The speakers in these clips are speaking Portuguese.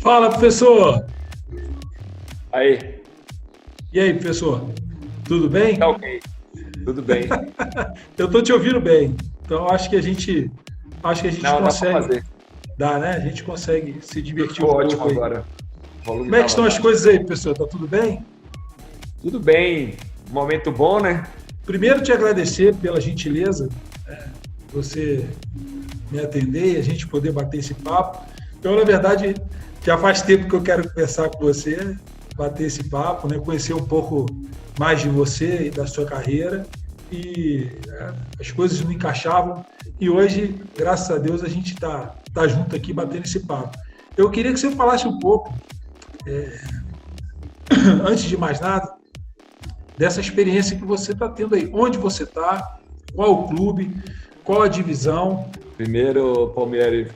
Fala, professor! Aí, E aí, professor? Tudo bem? tá ok, tudo bem. Eu estou te ouvindo bem. Então acho que a gente Não, dá para consegue fazer. dar, né? A gente consegue se divertir Ficou um ótimo pouco aí. agora. O volume Como é que estava estão as baixo. coisas aí, professor? Tá tudo bem? Tudo bem, momento bom, né? Primeiro te agradecer pela gentileza, você me atender e a gente poder bater esse papo. Então, na verdade, já faz tempo que eu quero conversar com você, bater esse papo, né? Conhecer um pouco mais de você e da sua carreira. E as coisas não encaixavam. E hoje, graças a Deus, a gente tá junto aqui batendo esse papo. Eu queria que você falasse um pouco, antes de mais nada, dessa experiência que você está tendo aí. Onde você está, qual o clube, qual a divisão. Primeiro, Palmieri,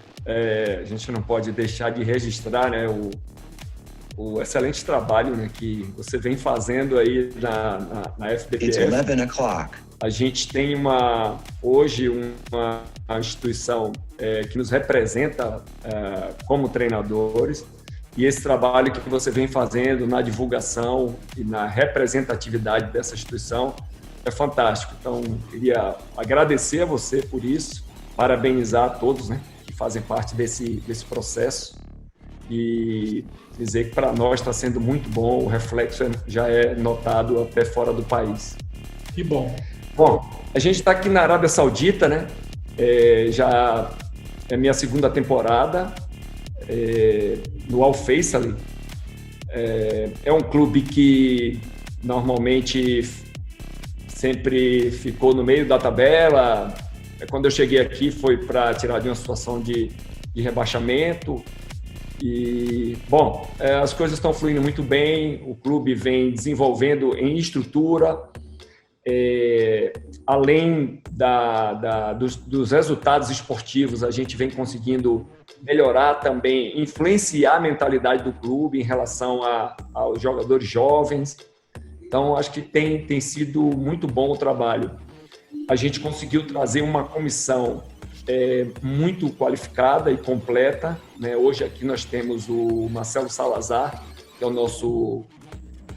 a gente não pode deixar de registrar, né, o excelente trabalho, né, que você vem fazendo aí na It's FBPF. 11 o'clock. A gente tem hoje uma instituição que nos representa como treinadores, e esse trabalho que você vem fazendo na divulgação e na representatividade dessa instituição é fantástico. Então, queria agradecer a você por isso, parabenizar a todos, né, que fazem parte desse processo, e dizer que para nós está sendo muito bom, o reflexo já é notado até fora do país. Que bom. Bom, a gente está aqui na Arábia Saudita, né? Já é minha segunda temporada no Al Faisal. É um clube que normalmente sempre ficou no meio da tabela. Quando eu cheguei aqui foi para tirar de uma situação de rebaixamento. E, bom, as coisas estão fluindo muito bem, o clube vem desenvolvendo em estrutura. Além dos resultados esportivos, a gente vem conseguindo melhorar também, influenciar a mentalidade do clube em relação aos jogadores jovens. Então, acho que tem sido muito bom o trabalho. A gente conseguiu trazer uma comissão muito qualificada e completa, né? Hoje aqui nós temos o Marcelo Salazar, que é o nosso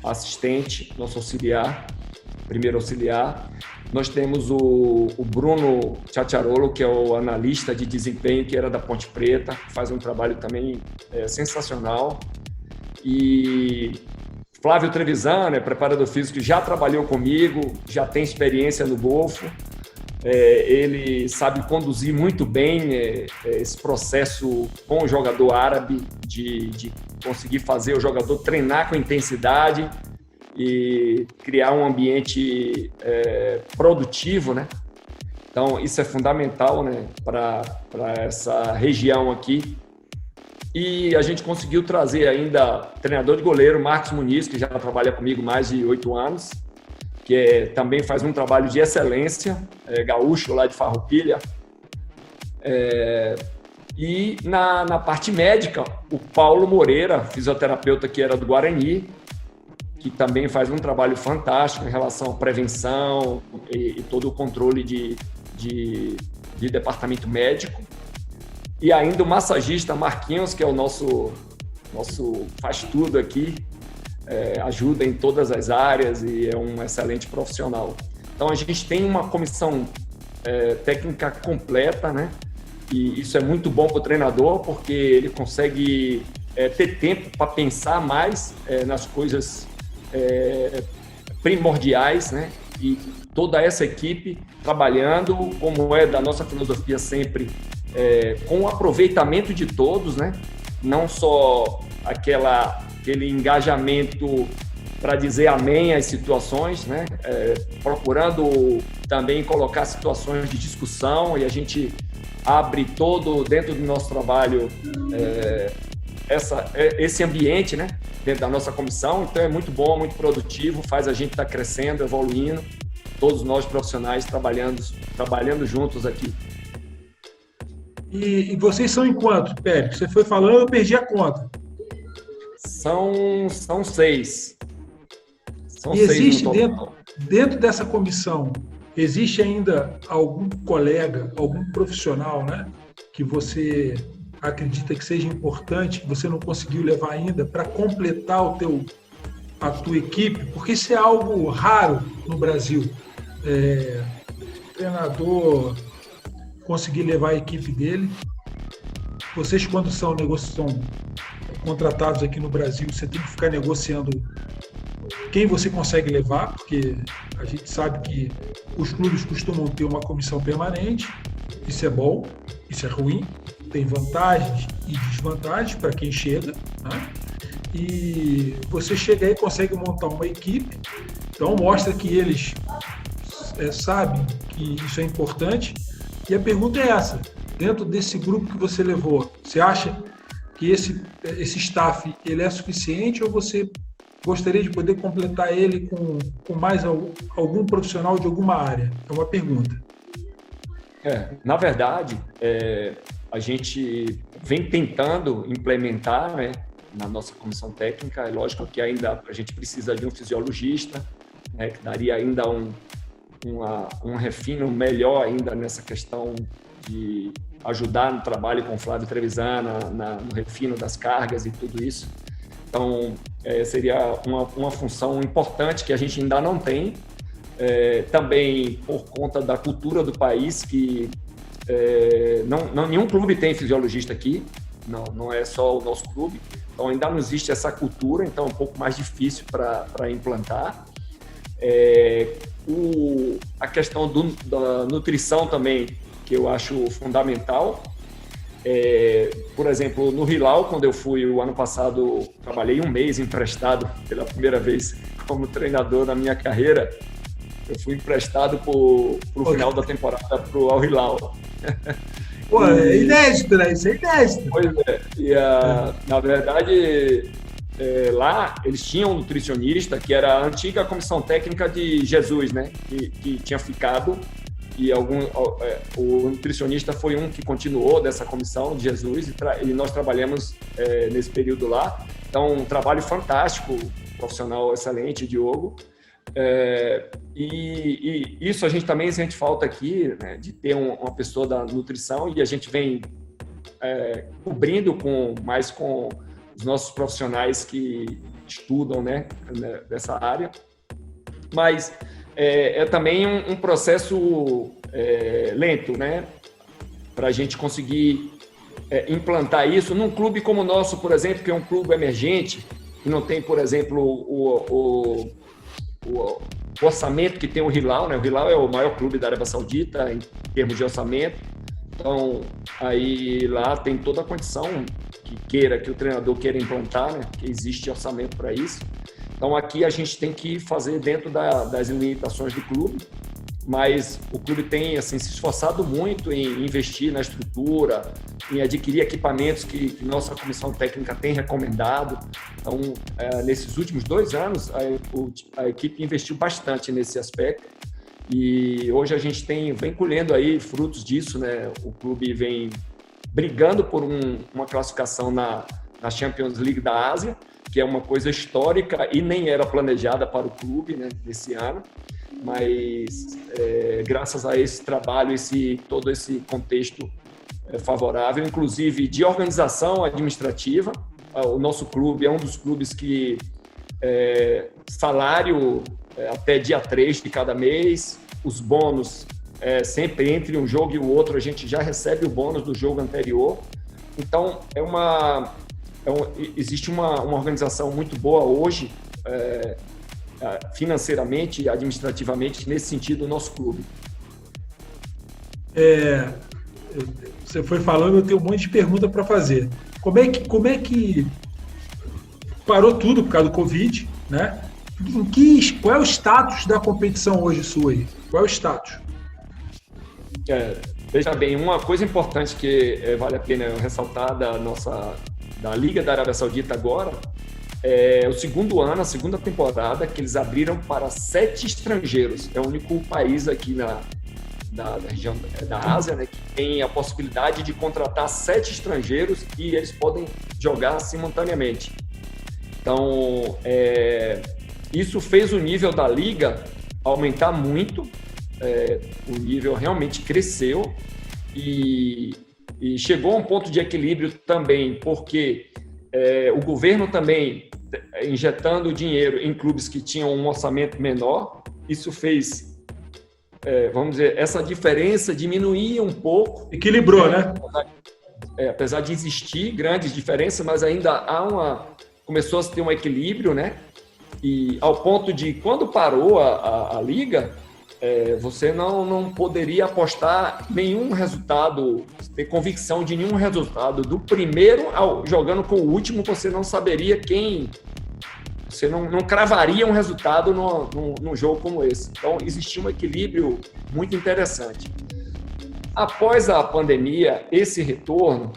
assistente, nosso auxiliar, primeiro auxiliar. Nós temos o Bruno Chacharolo, que é o analista de desempenho, que era da Ponte Preta, que faz um trabalho também sensacional. E Flávio Trevisan, né, preparador físico, já trabalhou comigo, já tem experiência no Golfo. Ele sabe conduzir muito bem esse processo com o jogador árabe, de conseguir fazer o jogador treinar com intensidade e criar um ambiente produtivo, né? Então, isso é fundamental, né, para essa região aqui. E a gente conseguiu trazer ainda treinador de goleiro, Marcos Muniz, que já trabalha comigo mais de 8 anos, que também faz um trabalho de excelência, gaúcho lá de Farroupilha. E na parte médica, o Paulo Moreira, fisioterapeuta que era do Guarani, que também faz um trabalho fantástico em relação à prevenção e todo o controle de departamento médico. E ainda o massagista Marquinhos, que é o nosso faz tudo aqui, ajuda em todas as áreas e é um excelente profissional. Então, a gente tem uma comissão técnica completa, né? E isso é muito bom para o treinador, porque ele consegue ter tempo para pensar mais nas coisas primordiais, né? E toda essa equipe trabalhando, como é da nossa filosofia sempre, com o aproveitamento de todos, né? Não só aquele engajamento para dizer amém às situações, né? Procurando também colocar situações de discussão, e a gente abre todo dentro do nosso trabalho esse ambiente, né, dentro da nossa comissão. Então é muito bom, muito produtivo, faz a gente estar crescendo, evoluindo, todos nós profissionais trabalhando juntos aqui. E vocês são em quanto, Pérez? Você foi falando, eu perdi a conta. São 6. São E 6 existe no total. dentro dessa comissão, existe ainda algum colega, algum profissional, né, que você acredita que seja importante, que você não conseguiu levar ainda, para completar a tua equipe? Porque isso é algo raro no Brasil. O treinador conseguir levar a equipe dele. Vocês, quando são contratados aqui no Brasil, você tem que ficar negociando quem você consegue levar, porque a gente sabe que os clubes costumam ter uma comissão permanente. Isso é bom, isso é ruim, tem vantagens e desvantagens para quem chega, né? E você chega aí e consegue montar uma equipe, então mostra que eles sabem que isso é importante. E a pergunta é essa: dentro desse grupo que você levou, você acha que esse staff ele é suficiente, ou você gostaria de poder completar ele com mais algum profissional de alguma área? É uma pergunta. Na verdade, a gente vem tentando implementar, né, na nossa comissão técnica. É lógico que ainda a gente precisa de um fisiologista, né, que daria ainda um refino melhor ainda nessa questão de ajudar no trabalho com o Flávio Trevisan, no refino das cargas e tudo isso. Então, seria uma função importante que a gente ainda não tem. Também por conta da cultura do país, que nenhum clube tem fisiologista aqui, não é só o nosso clube, então ainda não existe essa cultura, então é um pouco mais difícil para implantar. A questão da nutrição também, que eu acho fundamental. Por exemplo, no Hilal, quando eu fui o ano passado, trabalhei um mês emprestado pela primeira vez como treinador na minha carreira. Eu fui emprestado para o final da temporada para o Al Hilal. Pô, é inédito, né? Isso é inédito. Pois é. E, na verdade, lá eles tinham um nutricionista, que era a antiga comissão técnica de Jesus, né? Que tinha ficado. E o nutricionista foi um que continuou dessa comissão de Jesus, e nós trabalhamos nesse período lá. Então, um trabalho fantástico, profissional excelente, Diogo. E isso a gente também sente falta aqui, né, de ter uma pessoa da nutrição, e a gente vem cobrindo mais com os nossos profissionais que estudam, né, dessa área. Mas é também um processo lento, né, para a gente conseguir implantar isso num clube como o nosso, por exemplo, que é um clube emergente, que não tem, por exemplo, o orçamento que tem o Hilal, né? O Hilal é o maior clube da Arábia Saudita em termos de orçamento. Então, aí lá tem toda a condição que o treinador queira implantar, né? Que existe orçamento para isso. Então, aqui a gente tem que fazer dentro das limitações do clube, mas o clube tem assim, se esforçado muito em investir na estrutura, em adquirir equipamentos que nossa comissão técnica tem recomendado. Então, nesses últimos 2 anos, a equipe investiu bastante nesse aspecto, e hoje a gente vem colhendo aí frutos disso, né? O clube vem brigando por uma classificação na Champions League da Ásia, que é uma coisa histórica e nem era planejada para o clube, né, nesse ano. Mas graças a esse trabalho, todo esse contexto favorável, inclusive de organização administrativa, o nosso clube é um dos clubes que salário até dia 3 de cada mês, os bônus sempre entre um jogo e o outro, a gente já recebe o bônus do jogo anterior. Então, existe uma organização muito boa hoje, financeiramente e administrativamente, nesse sentido, o nosso clube. Você foi falando, eu tenho um monte de pergunta para fazer. Como é que parou tudo por causa do Covid, né? Qual é o status da competição hoje sua aí? Qual é o status? Veja bem, uma coisa importante que vale a pena ressaltar da Liga da Arábia Saudita agora é o segundo ano, a segunda temporada, que eles abriram para 7 estrangeiros. É o único país aqui da região da Ásia, né, que tem a possibilidade de contratar 7 estrangeiros e eles podem jogar simultaneamente. Então, isso fez o nível da liga aumentar muito, o nível realmente cresceu, e E chegou a um ponto de equilíbrio também, porque o governo também injetando dinheiro em clubes que tinham um orçamento menor, isso fez, vamos dizer, essa diferença diminuir um pouco. Equilibrou, né? Apesar de existir grandes diferenças, mas ainda começou a se ter um equilíbrio, né? E ao ponto de, quando parou a liga, você não poderia apostar nenhum resultado, ter convicção de nenhum resultado. Do primeiro jogando com o último, você não saberia quem... Você não cravaria um resultado num jogo como esse. Então, existia um equilíbrio muito interessante. Após a pandemia, esse retorno,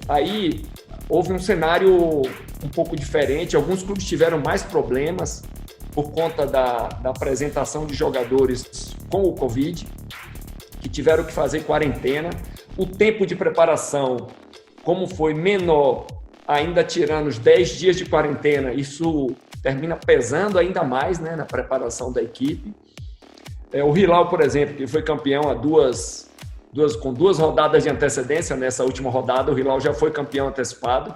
aí houve um cenário um pouco diferente. Alguns clubes tiveram mais problemas por conta da apresentação de jogadores com o Covid, que tiveram que fazer quarentena. O tempo de preparação, como foi menor, ainda tirando os 10 dias de quarentena, isso termina pesando ainda mais, né, na preparação da equipe. O Hilal, por exemplo, que foi campeão com 2 rodadas de antecedência, nessa última rodada, o Hilal já foi campeão antecipado.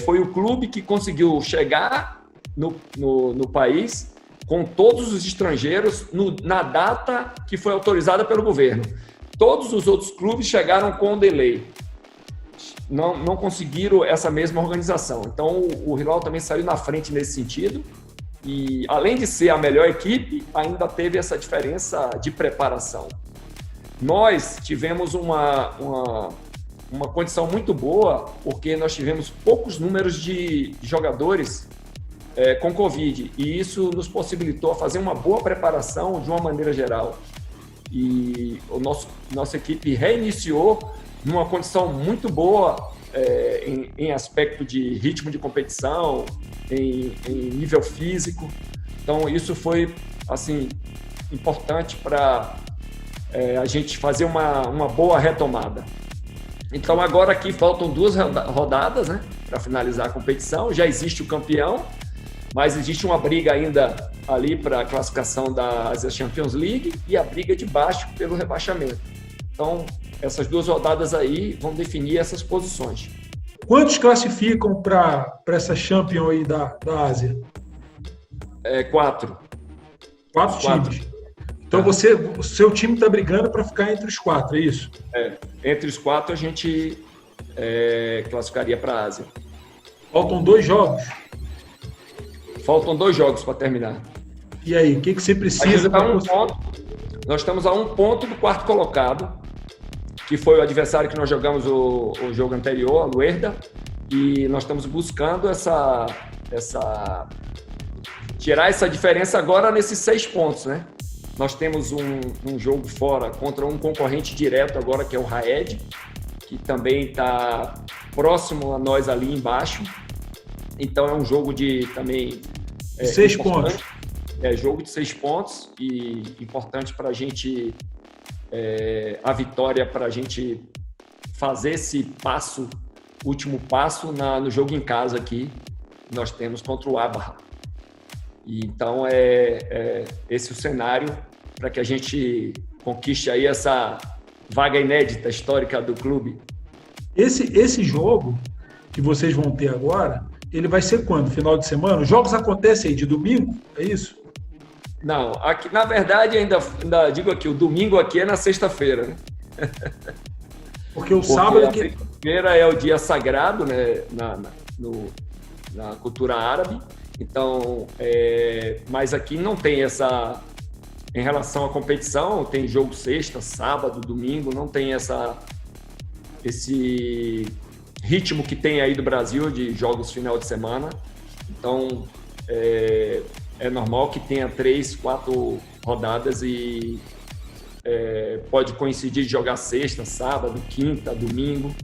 Foi o clube que conseguiu chegar no país com todos os estrangeiros na data que foi autorizada pelo governo. Todos os outros clubes chegaram com delay. Não conseguiram essa mesma organização. Então, o Hilal também saiu na frente nesse sentido. E, além de ser a melhor equipe, ainda teve essa diferença de preparação. Nós tivemos uma condição muito boa, porque nós tivemos poucos números de jogadores com Covid, e isso nos possibilitou fazer uma boa preparação de uma maneira geral. E nossa equipe reiniciou numa condição muito boa em aspecto de ritmo de competição, em nível físico. Então, isso foi assim, importante para a gente fazer uma boa retomada. Então, agora aqui faltam 2 rodadas, né, para finalizar a competição. Já existe o campeão, mas existe uma briga ainda ali para a classificação da Asia Champions League e a briga de baixo pelo rebaixamento. Então, essas 2 rodadas aí vão definir essas posições. Quantos classificam para essa Champions aí da Ásia? 4. 4 times. Então, o seu time está brigando para ficar entre os 4, é isso? Entre os 4 a gente classificaria para a Ásia. Faltam 2 jogos? Faltam 2 jogos para terminar. E aí, o que você precisa para Nós estamos a 1 ponto do 4º colocado, que foi o adversário que nós jogamos o jogo anterior, a Luerda, e nós estamos buscando tirar essa diferença agora nesses 6 pontos, né? Nós temos um jogo fora contra um concorrente direto agora, que é o Raed, que também está próximo a nós ali embaixo. Então é um jogo de também... 6 pontos. Jogo de 6 pontos e importante para a gente... a vitória para a gente fazer esse último passo no jogo em casa aqui, nós temos contra o Abarra. Então, esse o cenário para que a gente conquiste aí essa vaga inédita, histórica do clube. Esse jogo que vocês vão ter agora, ele vai ser quando? Final de semana? Os jogos acontecem aí de domingo? É isso? Não, aqui, na verdade, ainda digo aqui, o domingo aqui é na sexta-feira, né? Porque sábado... A sexta-feira é o dia sagrado, né, na cultura árabe. Então, mas aqui não tem essa... Em relação à competição, tem jogo sexta, sábado, domingo, não tem esse ritmo que tem aí do Brasil de jogos final de semana. Então, é normal que tenha 3, 4 rodadas e pode coincidir de jogar sexta, sábado, quinta, domingo.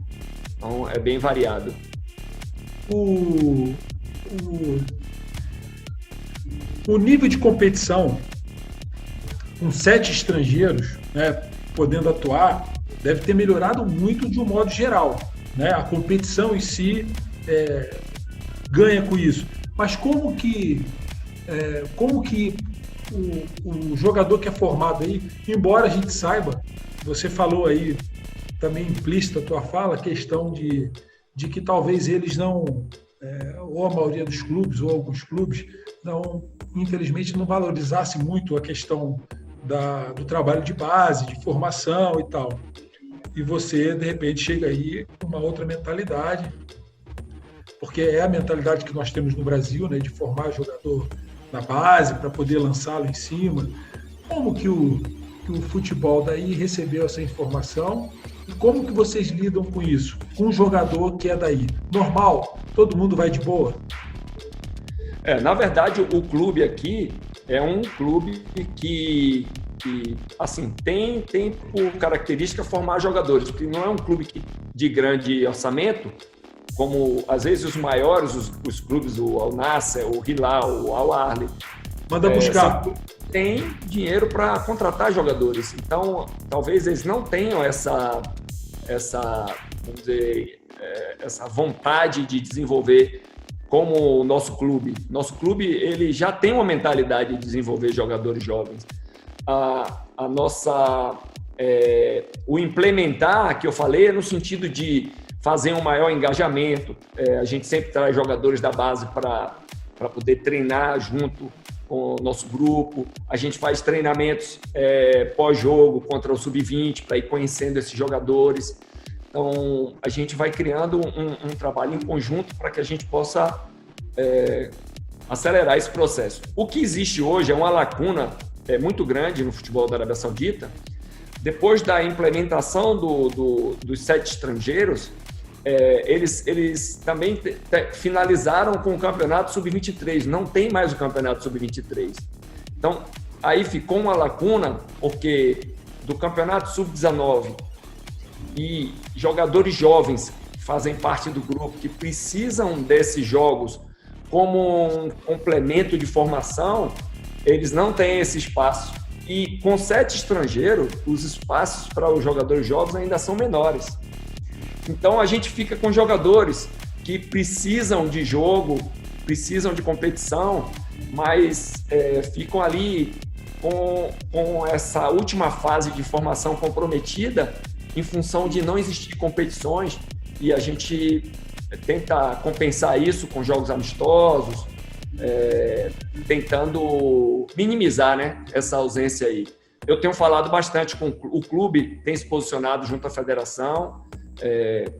Então, é bem variado. O nível de competição, com 7 estrangeiros, né, podendo atuar, deve ter melhorado muito de um modo geral, né? A competição em si ganha com isso. Mas como que o jogador que é formado aí, embora a gente saiba, você falou aí também implícita a tua fala, a questão de que talvez eles não, ou a maioria dos clubes, ou alguns clubes, não, infelizmente, não valorizasse muito a questão do trabalho de base, de formação e tal. E você, de repente, chega aí com uma outra mentalidade, porque é a mentalidade que nós temos no Brasil, né, de formar jogador na base para poder lançá-lo em cima. Como que o futebol daí recebeu essa informação e como que vocês lidam com isso? Com um jogador que é daí? Normal? Todo mundo vai de boa? Na verdade, o clube aqui é um clube que assim, tem por característica formar jogadores, porque não é um clube de grande orçamento, como às vezes os maiores, os clubes, o Al Nassr, o Hilal, o Al Ahly. Manda buscar. Tem dinheiro para contratar jogadores, então talvez eles não tenham essa vamos dizer, essa vontade de desenvolver como o nosso clube. Nosso clube ele já tem uma mentalidade de desenvolver jogadores jovens. A nossa o implementar que eu falei é no sentido de fazer um maior engajamento. A gente sempre traz jogadores da base para poder treinar junto com o nosso grupo. A gente faz treinamentos pós-jogo contra o Sub-20 para ir conhecendo esses jogadores. Então, a gente vai criando um trabalho em conjunto para que a gente possa acelerar esse processo. O que existe hoje é uma lacuna muito grande no futebol da Arábia Saudita. Depois da implementação dos 7 estrangeiros, eles também finalizaram com o campeonato sub-23, não tem mais o campeonato sub-23. Então, aí ficou uma lacuna, porque do campeonato sub-19 e jogadores jovens fazem parte do grupo que precisam desses jogos como um complemento de formação, eles não têm esse espaço. E com 7 estrangeiros, os espaços para os jogadores jovens ainda são menores. Então, a gente fica com jogadores que precisam de jogo, precisam de competição, mas ficam ali com essa última fase de formação comprometida em função de não existir competições, e a gente tenta compensar isso com jogos amistosos, tentando minimizar, né, essa ausência aí. Eu tenho falado bastante com o clube, tem se posicionado junto à federação,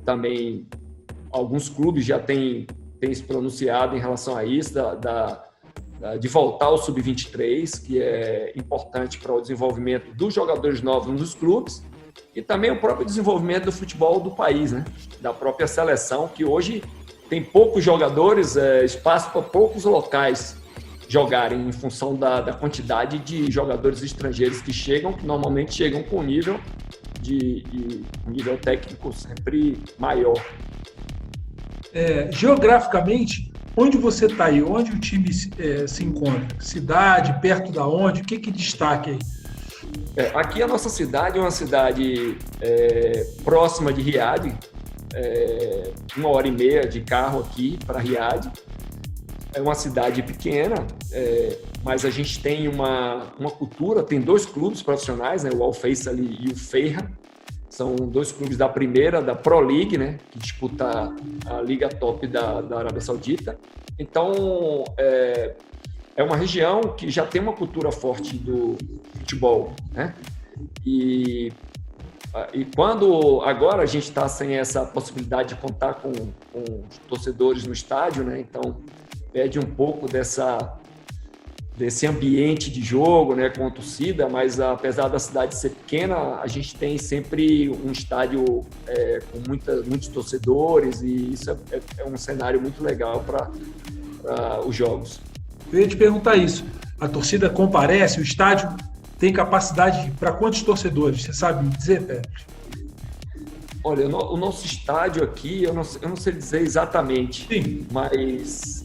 também alguns clubes já têm se pronunciado em relação a isso, de voltar ao Sub-23, que é importante para o desenvolvimento dos jogadores novos nos clubes e também o próprio desenvolvimento do futebol do país, né? Da própria seleção, que hoje tem poucos jogadores, espaço para poucos locais jogarem em função da quantidade de jogadores estrangeiros que chegam, que normalmente chegam com nível nível técnico sempre maior. Geograficamente, onde você está aí? Onde o time se encontra? Cidade, perto da onde? O que destaca aí? Aqui a nossa cidade é uma cidade próxima de Riad, 1h30 de carro aqui para Riad. É uma cidade pequena, mas a gente tem uma cultura, tem 2 clubes profissionais, né, o Al Faisal e o Feira. São 2 clubes da primeira, da Pro League, né, que disputa a Liga Top da Arábia Saudita. Então, é uma região que já tem uma cultura forte do futebol, né? E quando agora a gente está sem essa possibilidade de contar com os torcedores no estádio, né? Então, perde um pouco desse ambiente de jogo, né, com a torcida, mas apesar da cidade ser pequena, a gente tem sempre um estádio com muitos torcedores, e isso é um cenário muito legal para os jogos. Eu ia te perguntar isso. A torcida comparece, o estádio tem capacidade para quantos torcedores? Você sabe me dizer, Pedro? Olha, o nosso estádio aqui, eu não sei dizer exatamente. Sim. Mas,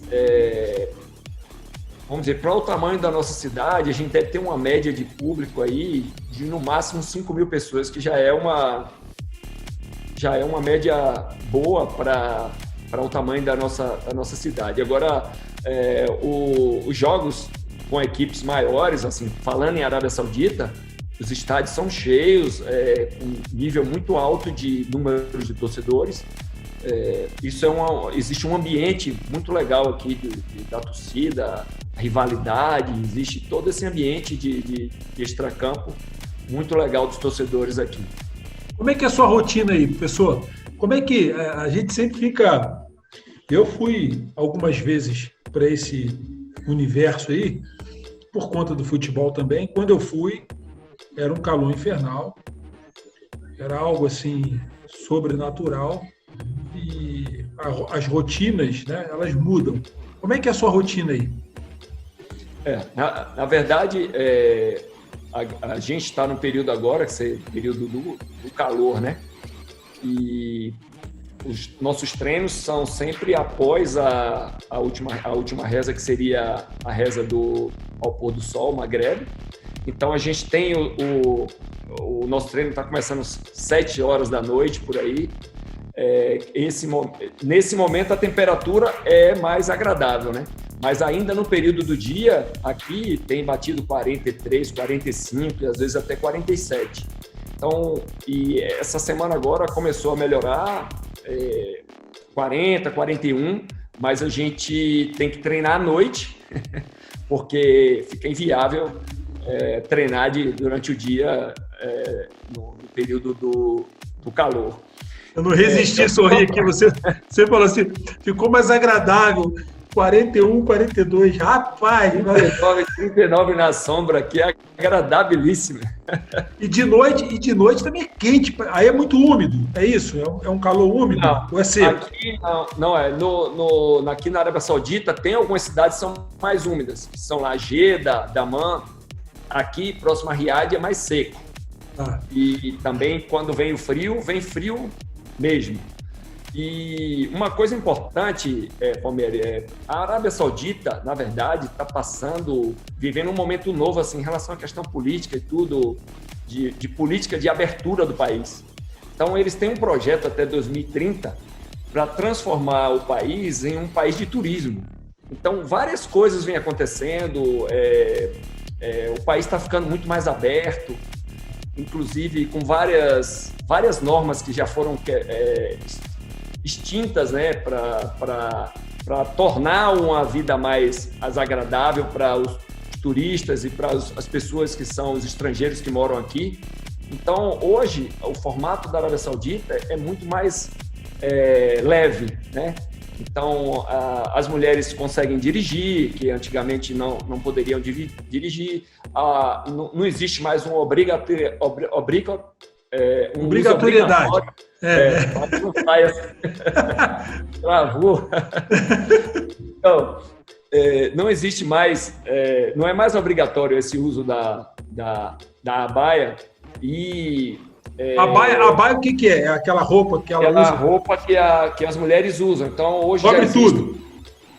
vamos dizer, para o tamanho da nossa cidade, a gente deve ter uma média de público aí de no máximo 5.000 pessoas, que já é uma média boa para o tamanho da nossa cidade. Agora, os jogos com equipes maiores, assim, falando em Arábia Saudita, os estádios são cheios, com nível muito alto de números de torcedores. Existe um ambiente muito legal aqui da torcida, a rivalidade, existe todo esse ambiente de extracampo muito legal dos torcedores aqui. Como é que é a sua rotina aí, professor? Como é que a gente sempre fica... Eu fui algumas vezes para esse universo aí, por conta do futebol também. Quando eu fui, era um calor infernal, era algo assim sobrenatural, e as rotinas, né, elas mudam. Como é que é a sua rotina aí? Na verdade, a gente está no período agora, que é o período do calor, né? E os nossos treinos são sempre após a última reza, que seria a reza ao pôr do sol, Magreb. Então, a gente tem o nosso treino está começando às 7 horas da noite, por aí. Nesse momento, a temperatura é mais agradável, né? Mas ainda no período do dia, aqui tem batido 43, 45 e às vezes até 47. Então, e essa semana agora começou a melhorar, 40, 41, mas a gente tem que treinar à noite, porque fica inviável treinar durante o dia no período do calor. Eu não resisti a sorrir aqui, você falou assim, ficou mais agradável, 41, 42, rapaz! 39 na sombra aqui, é agradabilíssimo. E de noite também é quente, aí é muito úmido, é isso? É um calor úmido? Não, ou é seco? Aqui não aqui na Arábia Saudita tem algumas cidades que são mais úmidas, que são lá Jeddah, Dammam. Aqui, próximo a Riad, é mais seco. E também, quando vem frio mesmo. E uma coisa importante, Palmeiras, a Arábia Saudita, na verdade, está vivendo um momento novo assim, em relação à questão política e tudo, de política de abertura do país. Então, eles têm um projeto até 2030 para transformar o país em um país de turismo. Então, várias coisas vêm acontecendo, o país está ficando muito mais aberto, inclusive com várias normas que já foram extintas, né, para tornar uma vida mais agradável para os turistas e para as pessoas que são os estrangeiros que moram aqui. Então, hoje, o formato da Arábia Saudita é muito mais leve, né? Então, as mulheres conseguem dirigir, que antigamente não poderiam dirigir. Não existe mais uma obrigatoriedade. Travou. Então, não existe mais, não é mais obrigatório esse uso da abaia. E abaia o que é? É aquela roupa que ela usa? Roupa que as mulheres usam. Então, hoje cobre tudo.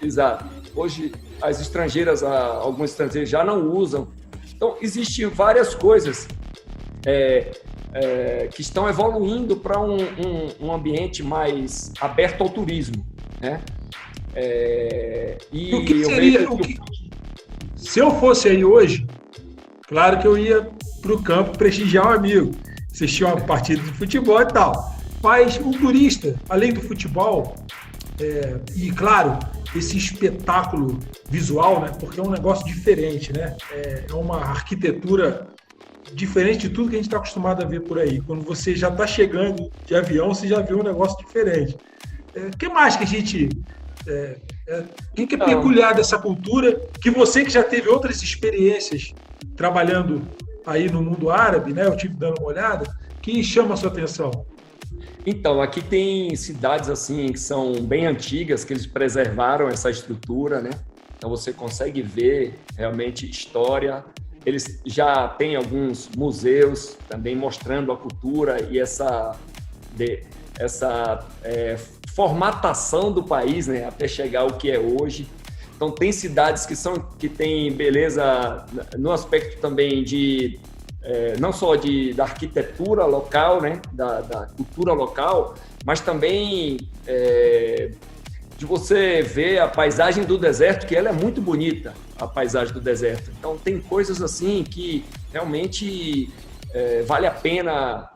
Exato. Hoje, as estrangeiras, alguns estrangeiros já não usam. Então, existem várias coisas que estão evoluindo para um ambiente mais aberto ao turismo, né? E o que seria... Se eu fosse aí hoje, claro que eu ia para o campo prestigiar um amigo, assistir uma partida de futebol e tal. Mas um turista, além do futebol, e claro, esse espetáculo visual, né? Porque é um negócio diferente, né? É uma arquitetura diferente de tudo que a gente está acostumado a ver por aí. Quando você já está chegando de avião, você já vê um negócio diferente. O que mais que a gente... O que é peculiar dessa cultura, que você que já teve outras experiências trabalhando aí no mundo árabe, né? Eu tive dando uma olhada, que chama a sua atenção? Então, aqui tem cidades assim que são bem antigas, que eles preservaram essa estrutura, né? Então você consegue ver realmente história. Eles já têm alguns museus também mostrando a cultura e essa formatação do país, né? Até chegar ao que é hoje. Então tem cidades que têm beleza no aspecto também de não só da arquitetura local, né, da cultura local, mas também de você ver a paisagem do deserto, que ela é muito bonita, a paisagem do deserto. Então, tem coisas assim que realmente vale a pena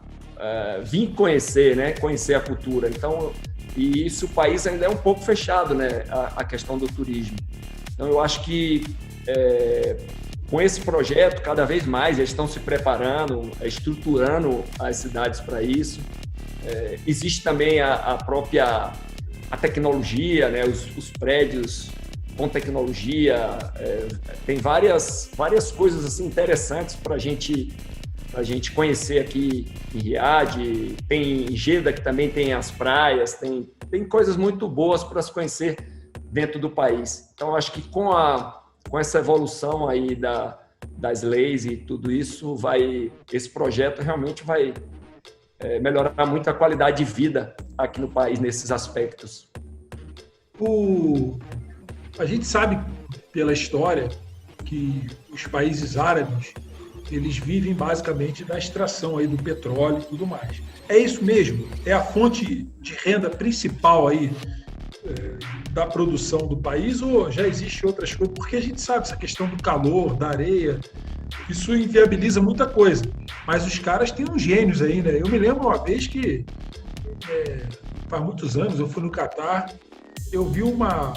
vir conhecer, né? Conhecer a cultura. Então, e isso, o país ainda é um pouco fechado, né? A questão do turismo. Então, eu acho que com esse projeto, cada vez mais, eles estão se preparando, estruturando as cidades para isso. Existe também a própria tecnologia, né? Os prédios com tecnologia, tem várias coisas assim, interessantes para a gente conhecer aqui em Riad. Tem em Jeddah, que também tem as praias, tem coisas muito boas para se conhecer dentro do país. Então, acho que com essa evolução aí das leis e tudo isso, esse projeto realmente vai melhorar muito a qualidade de vida aqui no país nesses aspectos. A gente sabe pela história que os países árabes, eles vivem basicamente da extração aí do petróleo e tudo mais. É isso mesmo? É a fonte de renda principal aí da produção do país, ou já existe outras coisas? Porque a gente sabe essa questão do calor, da areia, isso inviabiliza muita coisa. Mas os caras têm uns gênios aí, né? Eu me lembro uma vez que, faz muitos anos, eu fui no Catar, eu vi uma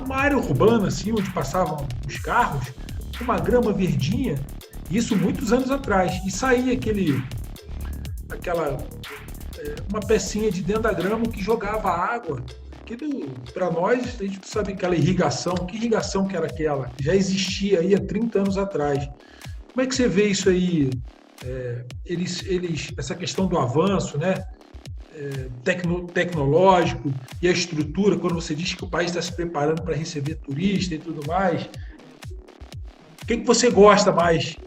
área urbana, assim, onde passavam os carros, uma grama verdinha, isso muitos anos atrás, e saía uma pecinha de dentro da grama que jogava água. Para nós, a gente sabe aquela irrigação, que irrigação que era aquela? Já existia aí há 30 anos atrás. Como é que você vê isso aí? Essa questão do avanço, né? Tecnológico e a estrutura, quando você diz que o país está se preparando para receber turista e tudo mais. O que você gosta mais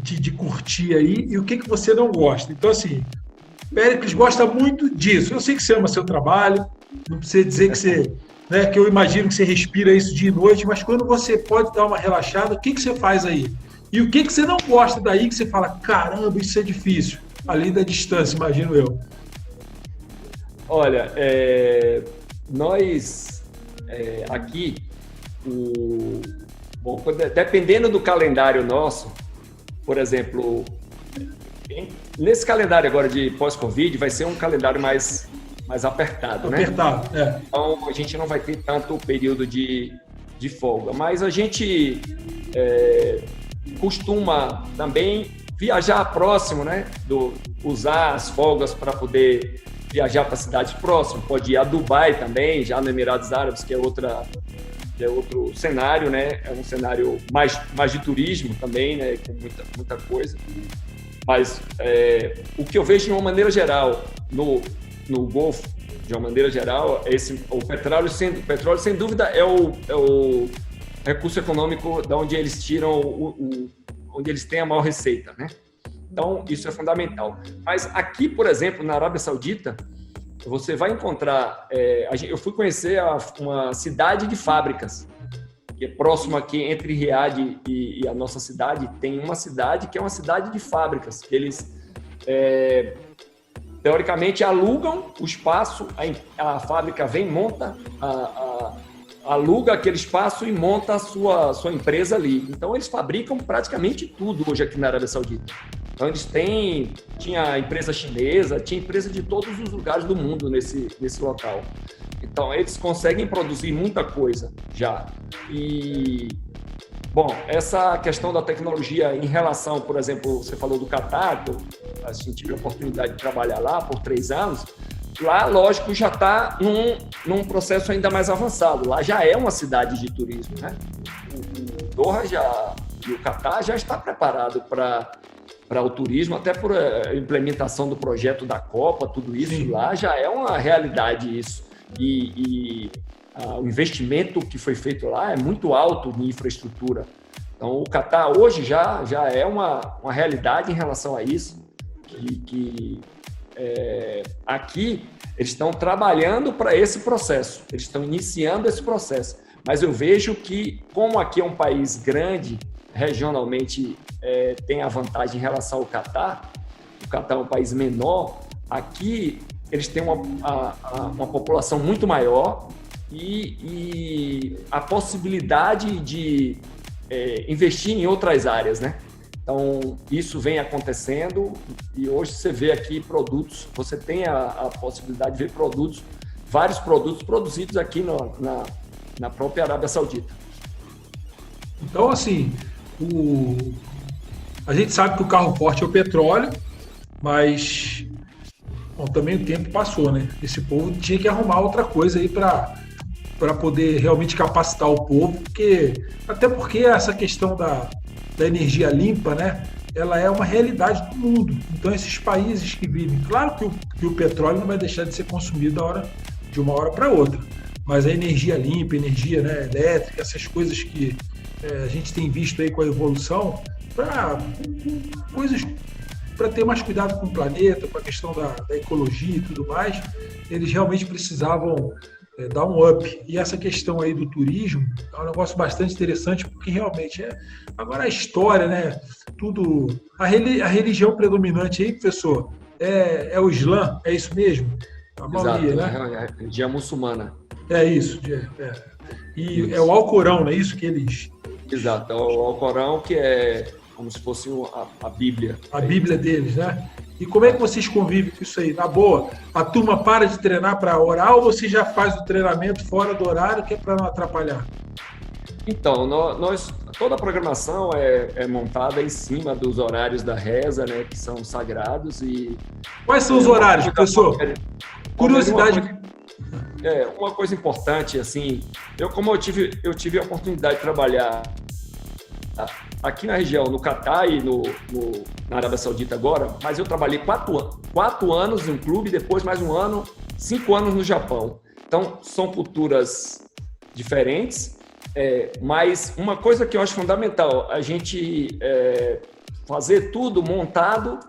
de curtir aí e o que você não gosta? Então, assim, Péricles gosta muito disso. Eu sei que você ama seu trabalho, não precisa dizer que você, né, que eu imagino que você respira isso dia e noite, mas quando você pode dar uma relaxada, o que você faz aí? E o que você não gosta daí, que você fala, caramba, isso é difícil, além da distância, imagino eu. Olha, nós aqui, dependendo do calendário nosso, por exemplo, nesse calendário agora de pós-Covid, vai ser um calendário mais apertado, né? Apertado, Então, a gente não vai ter tanto período de folga, mas a gente costuma também viajar próximo, né? Usar as folgas para poder viajar para cidades próximas. Pode ir a Dubai também, já no Emirados Árabes, que é outro cenário, né? É um cenário mais de turismo também, né? Com muita coisa. Mas o que eu vejo de uma maneira geral no Golfo, de uma maneira geral, o petróleo sem dúvida é o recurso econômico da onde eles tiram onde eles têm a maior receita, né? Então, isso é fundamental. Mas aqui, por exemplo, na Arábia Saudita, você vai encontrar... eu fui conhecer uma cidade de fábricas, que é próximo aqui, entre Riad e a nossa cidade, tem uma cidade que é uma cidade de fábricas, que eles, teoricamente, alugam o espaço, a fábrica vem, monta, aluga aquele espaço e monta a sua empresa ali. Então, eles fabricam praticamente tudo hoje aqui na Arábia Saudita. Então, tinha empresa chinesa, tinha empresa de todos os lugares do mundo nesse local. Então, eles conseguem produzir muita coisa já. E, bom, essa questão da tecnologia em relação, por exemplo, você falou do Catar, a gente tive a oportunidade de trabalhar lá por 3 anos. Lá, lógico, já está num processo ainda mais avançado. Lá já é uma cidade de turismo, né? O Doha e o Catar já está preparado para o turismo, até por a implementação do projeto da Copa, tudo isso. Sim. Lá já é uma realidade isso. O investimento que foi feito lá é muito alto em infraestrutura. Então, o Catar hoje já é uma realidade em relação a isso, aqui eles estão trabalhando para esse processo, eles estão iniciando esse processo. Mas eu vejo que, como aqui é um país grande, regionalmente tem a vantagem em relação ao Catar, o Catar é um país menor, aqui eles têm uma população muito maior, e a possibilidade de investir em outras áreas, né? Então, isso vem acontecendo e hoje você vê aqui produtos, você tem a possibilidade de ver produtos, vários produtos produzidos aqui na própria Arábia Saudita. Então, assim, a gente sabe que o carro forte é o petróleo, mas também o tempo passou, né? Esse povo tinha que arrumar outra coisa aí para poder realmente capacitar o povo, até porque essa questão da energia limpa, né? Ela é uma realidade do mundo. Então, esses países que vivem, claro que o petróleo não vai deixar de ser consumido de uma hora para outra, mas a energia limpa, energia, né, elétrica, essas coisas que a gente tem visto aí com a evolução, para ter mais cuidado com o planeta, com a questão da ecologia e tudo mais, eles realmente precisavam dar um up. E essa questão aí do turismo é um negócio bastante interessante, porque realmente agora a história, né? Tudo. A religião predominante aí, professor, é o Islã, é isso mesmo? A maioria, exato, né? É a religião muçulmana. É isso. E isso. É o Alcorão, não é isso que eles. Exato, é o Alcorão, que é como se fosse a Bíblia. A Bíblia deles, né? E como é que vocês convivem com isso aí? Na boa, a turma para de treinar para orar ou você já faz o treinamento fora do horário, que é para não atrapalhar? Então, toda a programação é montada em cima dos horários da reza, né, que são sagrados. Quais são os horários, professor? Curiosidade. Uma coisa importante, assim, eu tive a oportunidade de trabalhar aqui na região, no Catar e na Arábia Saudita agora, mas eu trabalhei 4 anos em um clube, depois mais um ano, 5 anos no Japão. Então, são culturas diferentes, mas uma coisa que eu acho fundamental, a gente fazer tudo montado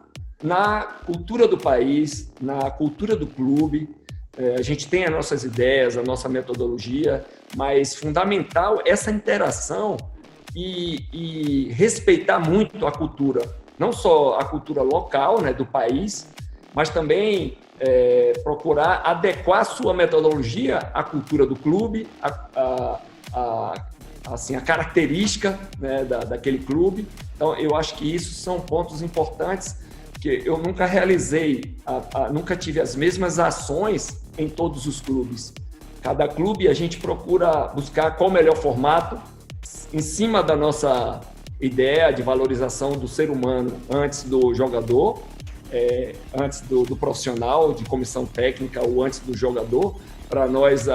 na cultura do país, na cultura do clube. A gente tem as nossas ideias, a nossa metodologia, mas fundamental essa interação e respeitar muito a cultura, não só a cultura local, né, do país, mas também procurar adequar a sua metodologia à cultura do clube, assim, a característica, né, daquele clube. Então, eu acho que isso são pontos importantes, que eu nunca realizei, nunca tive as mesmas ações em todos os clubes. Cada clube a gente procura buscar qual o melhor formato, em cima da nossa ideia de valorização do ser humano antes do jogador, antes do profissional, de comissão técnica ou antes do jogador. Para nós,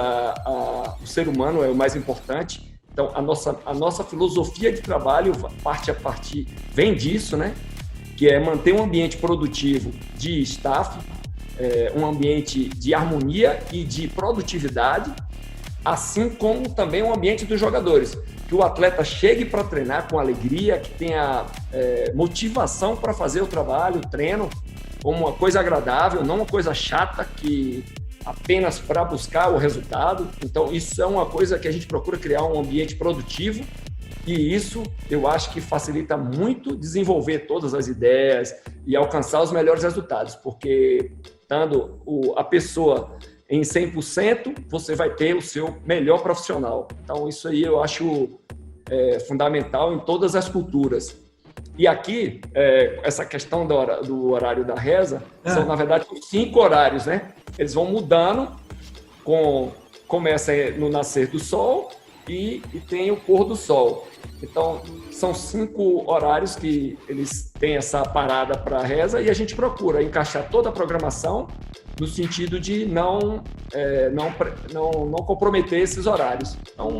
o ser humano é o mais importante. Então, a nossa filosofia de trabalho vem disso, né? Que é manter um ambiente produtivo de staff, um ambiente de harmonia e de produtividade, assim como também um ambiente dos jogadores. Que o atleta chegue para treinar com alegria, que tenha motivação para fazer o trabalho, o treino, como uma coisa agradável, não uma coisa chata que apenas para buscar o resultado. Então, isso é uma coisa que a gente procura criar um ambiente produtivo e isso eu acho que facilita muito desenvolver todas as ideias e alcançar os melhores resultados, porque estando a pessoa em 100%, você vai ter o seu melhor profissional. Então, isso aí eu acho fundamental em todas as culturas. E aqui, essa questão do horário da reza, são, na verdade, 5 horários, né? Eles vão mudando, começa no nascer do sol e tem o pôr do sol. Então, são 5 horários que eles têm essa parada para a reza e a gente procura encaixar toda a programação no sentido de não comprometer esses horários. Então,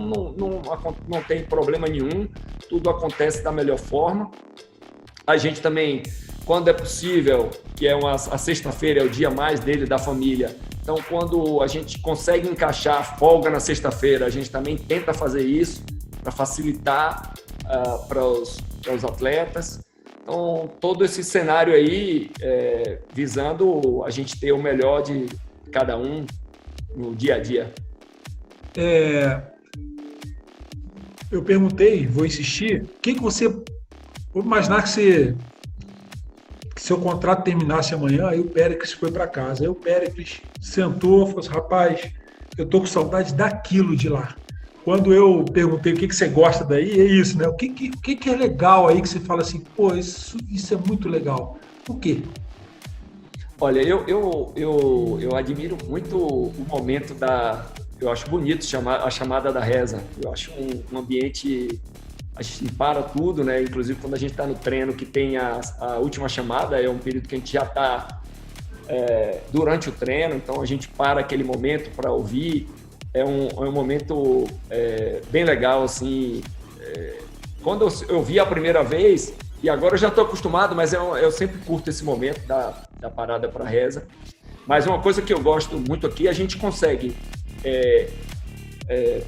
não tem problema nenhum, tudo acontece da melhor forma. A gente também, quando é possível, que a sexta-feira é o dia mais dele, da família, então quando a gente consegue encaixar a folga na sexta-feira, a gente também tenta fazer isso para facilitar para os atletas. Então, todo esse cenário aí, visando a gente ter o melhor de cada um no dia a dia. Eu perguntei, vou insistir, o que você... Vou imaginar que seu contrato terminasse amanhã, aí o Péricles foi para casa. Aí o Péricles sentou e falou assim, rapaz, eu tô com saudade daquilo de lá. Quando eu perguntei o que você gosta daí, é isso, né? O que é legal aí que você fala assim, pô, isso é muito legal. O quê? Olha, eu admiro muito o momento eu acho bonito a chamada da reza. Eu acho um ambiente, a gente para tudo, né? Inclusive quando a gente está no treino que tem a última chamada, é um período que a gente já está durante o treino, então a gente para aquele momento para ouvir. É um momento bem legal, assim. Quando eu vi a primeira vez, e agora eu já estou acostumado, mas eu sempre curto esse momento da parada para reza. Mas uma coisa que eu gosto muito aqui, a gente consegue...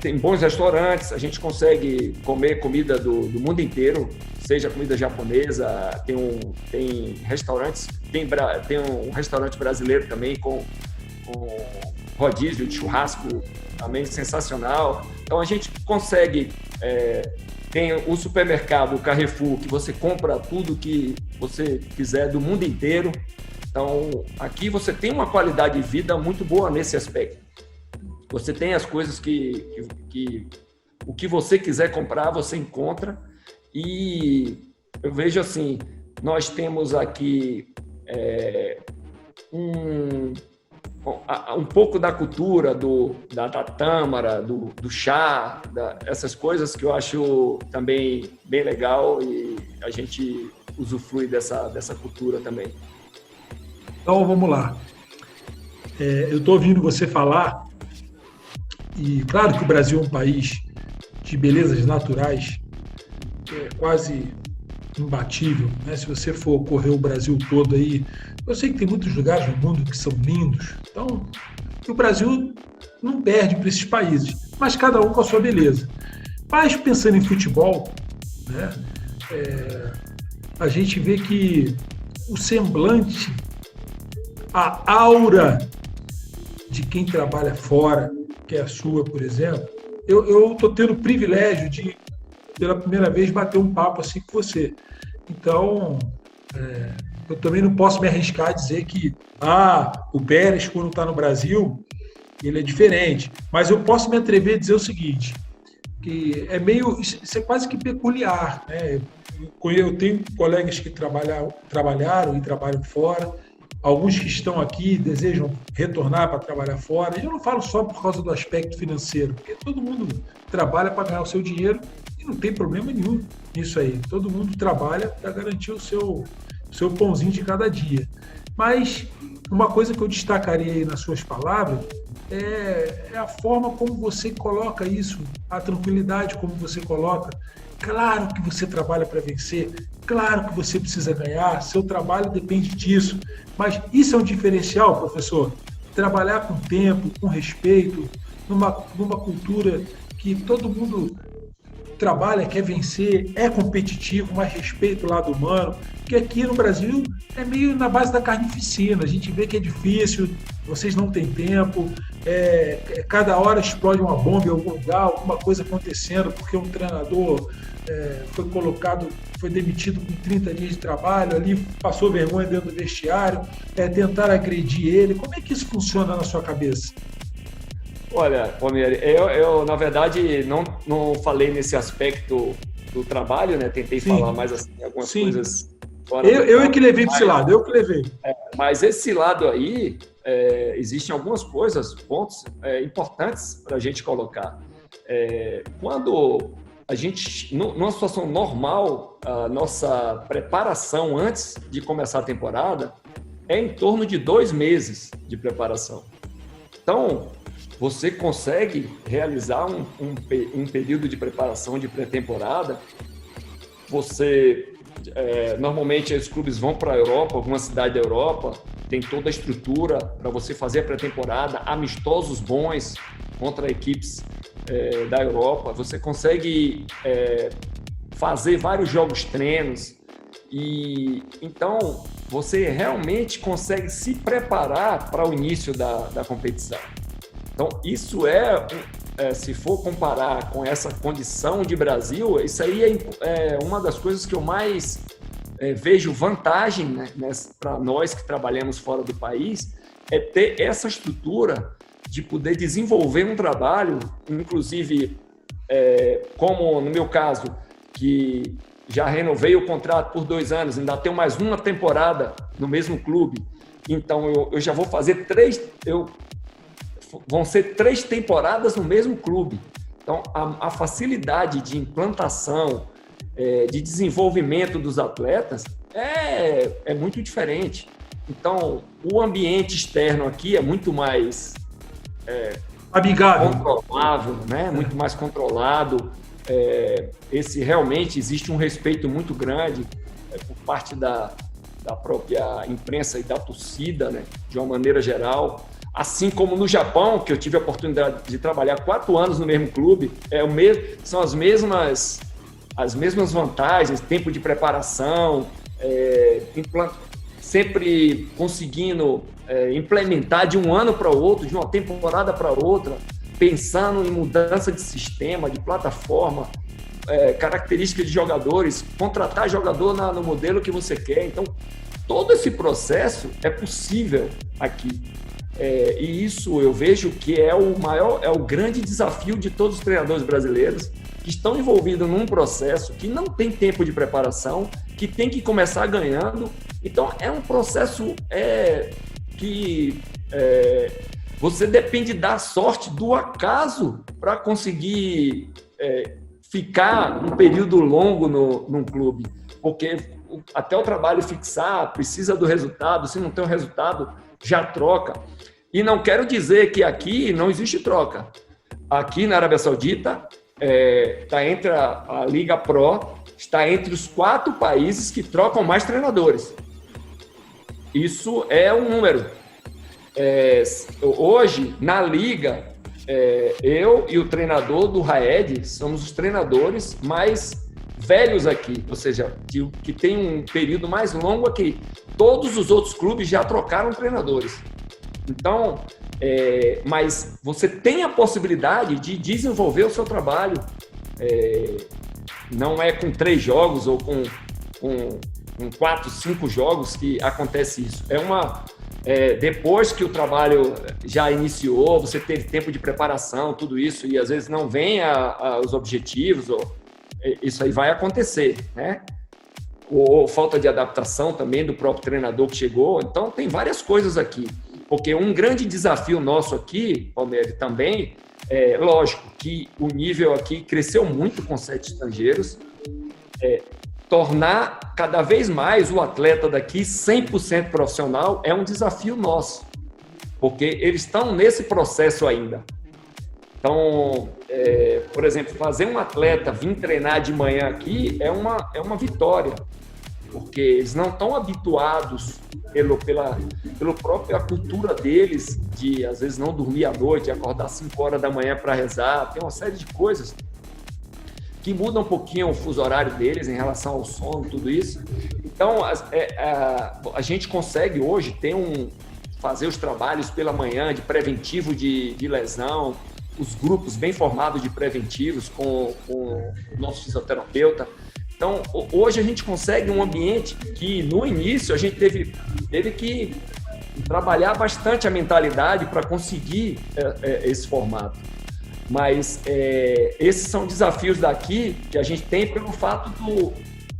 tem bons restaurantes, a gente consegue comer comida do mundo inteiro, seja comida japonesa, tem restaurantes, tem um restaurante brasileiro também com rodízio de churrasco também sensacional. Então a gente consegue, tem o supermercado, o Carrefour, que você compra tudo que você quiser do mundo inteiro. Então aqui você tem uma qualidade de vida muito boa nesse aspecto. Você tem as coisas que o que você quiser comprar, você encontra. E eu vejo assim, nós temos aqui um pouco da cultura da tâmara, do chá, essas coisas que eu acho também bem legal e a gente usufrui dessa cultura também. Então, vamos lá. Eu estou ouvindo você falar, e claro que o Brasil é um país de belezas naturais, quase imbatível, né? Se você for correr o Brasil todo aí, eu sei que tem muitos lugares no mundo que são lindos, então o Brasil não perde para esses países, mas cada um com a sua beleza. Mas pensando em futebol, né, a gente vê que o semblante, a aura de quem trabalha fora, que é a sua, por exemplo, eu estou tendo o privilégio de, pela primeira vez, bater um papo assim com você. Então, eu também não posso me arriscar a dizer que o Pérez, quando está no Brasil, ele é diferente. Mas eu posso me atrever a dizer o seguinte, que isso é quase que peculiar, né? Eu tenho colegas que trabalharam e trabalham fora, alguns que estão aqui desejam retornar para trabalhar fora. E eu não falo só por causa do aspecto financeiro, porque todo mundo trabalha para ganhar o seu dinheiro e não tem problema nenhum nisso aí. Todo mundo trabalha para garantir o seu pãozinho de cada dia. Mas uma coisa que eu destacaria aí nas suas palavras é a forma como você coloca isso, a tranquilidade como você coloca. Claro que você trabalha para vencer, claro que você precisa ganhar, seu trabalho depende disso, mas isso é um diferencial, professor. Trabalhar com tempo, com respeito, numa cultura que todo mundo trabalha, quer vencer, é competitivo, mas respeita o lado humano, que aqui no Brasil é meio na base da carnificina, a gente vê que é difícil, vocês não têm tempo, cada hora explode uma bomba em algum lugar, alguma coisa acontecendo, porque um treinador foi demitido com 30 dias de trabalho, ali passou vergonha dentro do vestiário, tentaram agredir ele. Como é que isso funciona na sua cabeça? Olha, Palmieri, eu na verdade não falei nesse aspecto do trabalho, né? Tentei falar mais assim, algumas coisas fora. Eu é que levei para esse lado, eu que levei. Mas esse lado aí, existem algumas coisas, pontos importantes para a gente colocar. Quando a gente, numa situação normal, a nossa preparação antes de começar a temporada é em torno de 2 meses de preparação. Então, você consegue realizar um período de preparação de pré-temporada. Normalmente os clubes vão para a Europa, alguma cidade da Europa, tem toda a estrutura para você fazer a pré-temporada, amistosos bons contra equipes da Europa. Você consegue fazer vários jogos treinos e então você realmente consegue se preparar para o início da competição. Então, isso se for comparar com essa condição de Brasil, isso aí é uma das coisas que eu mais vejo vantagem, né, para nós que trabalhamos fora do país, é ter essa estrutura de poder desenvolver um trabalho, inclusive, como no meu caso, que já renovei o contrato por 2 anos, ainda tenho mais uma temporada no mesmo clube, então eu já vou fazer vão ser 3 temporadas no mesmo clube. Então, a facilidade de implantação, de desenvolvimento dos atletas é muito diferente. Então, o ambiente externo aqui é muito mais amigável, controlável, né? Muito mais controlado. Realmente existe um respeito muito grande por parte da própria imprensa e da torcida, né? De uma maneira geral. Assim como no Japão, que eu tive a oportunidade de trabalhar 4 anos no mesmo clube, são as mesmas vantagens, tempo de preparação, sempre conseguindo implementar de um ano para o outro, de uma temporada para outra, pensando em mudança de sistema, de plataforma, características de jogadores, contratar jogador no modelo que você quer. Então, todo esse processo é possível aqui. E isso eu vejo que é o grande desafio de todos os treinadores brasileiros que estão envolvidos num processo que não tem tempo de preparação, que tem que começar ganhando. Então, é um processo que você depende da sorte, do acaso, para conseguir ficar um período longo num clube. Porque até o trabalho fixar, precisa do resultado. Se não tem o resultado, já troca. E não quero dizer que aqui não existe troca. Aqui na Arábia Saudita, está entre a Liga Pro, está entre os 4 países que trocam mais treinadores. Isso é um número. Hoje, na Liga, eu e o treinador do Raed somos os treinadores mais velhos aqui, ou seja, que tem um período mais longo aqui. Todos os outros clubes já trocaram treinadores. Então, mas você tem a possibilidade de desenvolver o seu trabalho. Não é com 3 jogos ou com 4, 5 jogos que acontece isso. Depois que o trabalho já iniciou, você teve tempo de preparação, tudo isso, e às vezes não vem os objetivos, isso aí vai acontecer, né? Ou falta de adaptação também do próprio treinador que chegou. Então, tem várias coisas aqui. Porque um grande desafio nosso aqui, Palmeiras, também, lógico que o nível aqui cresceu muito com 7 estrangeiros, tornar cada vez mais o atleta daqui 100% profissional é um desafio nosso, porque eles estão nesse processo ainda. Então, por exemplo, fazer um atleta vir treinar de manhã aqui é uma vitória, porque eles não estão habituados pela própria cultura deles de, às vezes, não dormir à noite, acordar 5 horas da manhã para rezar. Tem uma série de coisas que mudam um pouquinho o fuso horário deles em relação ao sono, tudo isso. Então, a gente consegue hoje fazer os trabalhos pela manhã de preventivo de lesão, os grupos bem formados de preventivos com o nosso fisioterapeuta. Então, hoje a gente consegue um ambiente que, no início, a gente teve que trabalhar bastante a mentalidade para conseguir esse formato. Mas esses são desafios daqui que a gente tem pelo fato